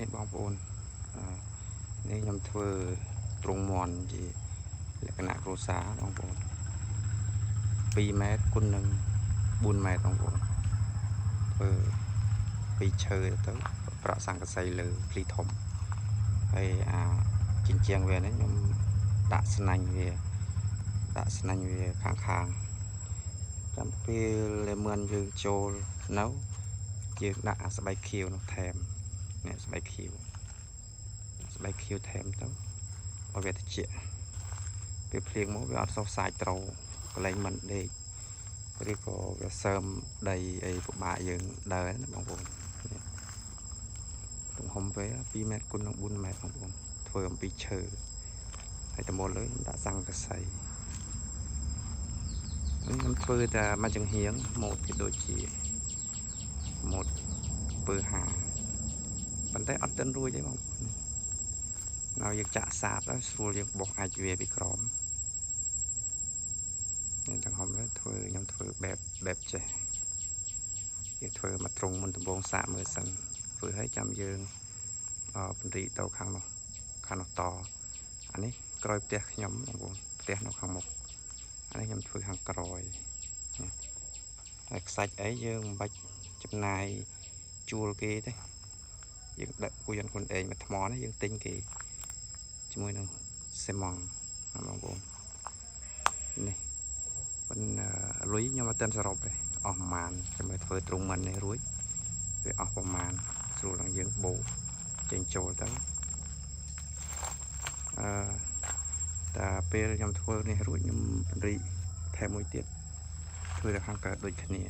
នេះបងប្អូននេះខ្ញុំធ្វើទ្រង់មន់ជាលក្ខណៈគ្រួសារបងប្អូន2 ម៉ែត្រគុណនឹង4 ម៉ែត្របងប្អូនធ្វើពីឈើទៅប្រក់សង្កសីលើភ្លីធំហើយជញ្ជាំងវានេះខ្ញុំដាក់ស្នាញ់វាខាងចាំពេលដែលមឿនយើងចូលនៅយើងដាក់ស្បែកខៀវនោះថែមនេះស្បែកខៀវថែមទៅឲ្យវាត្រជាក់ពេលភ្លៀងមកវាអត់សូវសាច់ត្រូវកន្លែងមិនដេកឬក៏វាសើមដីអីពិបាកយើងដើរណាបងប្អូនទំហំវា2 ម៉ែត្រគុណនឹង4 ម៉ែត្របងប្អូនធ្វើអំពីឈើហើយតមុលលើដាក់សង្កសីខ្ញុំធ្វើតែមួយចង្ហៀងម៉ូតវាដូចជាម៉ូតពើហាប៉ុន្តែអត់ទាន់រួចទេបងប្អូនnow យើងចាក់សាបแล้วស្រួលយើងបោះអាចវាពីក្រោមនេះចង្ហំនេះខ្ញុំធ្វើបែបចេះយើងធ្វើមកត្រង់មុនដំបូងសាកមើលសិនធ្វើឲ្យចាំយើងពន្រីកទៅខាងនោះតអានេះក្រោយផ្ទះខ្ញុំបងប្អូនផ្ទះនៅខាងមុខអានេះខ្ញុំធ្វើខាងក្រោយហើយខ្សាច់អីយើងមិនបាច់ចំណាយជួលគេទេយើងដាក់គួយអនខ្លួនឯងមកថ្មនេះយើងទិញគេជាមួយនឹងសេម៉ង់បងប្អូននេះប៉ុន្តែលុយខ្ញុំអត់ទាន់សរុបទេអស់ប្រហែលចាំមើលធ្វើទ្រង់មិននេះរួចវាអស់ប្រហែលស្រួលដល់យើងបូចេញចូលទៅតែពេលខ្ញុំធ្វើនេះរួចខ្ញុំពន្រីកថែមមួយទៀតធ្វើតែខាងកើតដូចគ្នា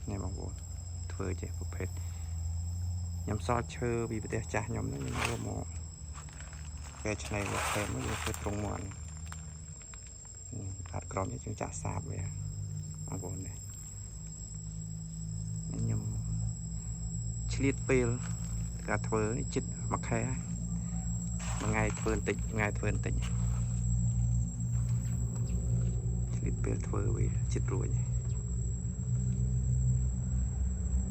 នេះបងប្អូនធ្វើចេះប្រភេទខ្ញុំសល់ឈើពីប្រទេសចាស់ខ្ញុំហ្នឹងខ្ញុំយកមកកែច្នៃមកថែមមកយកធ្វើទ្រង់មន់ខាត់ក្រមនេះយើងចាក់សាបវាបងប្អូននេះខ្ញុំឆ្លៀតពេលការធ្វើនេះជិត1 ខែមួយថ្ងៃធ្វើបន្តិចឆ្លៀតពេលធ្វើវាជិតរួច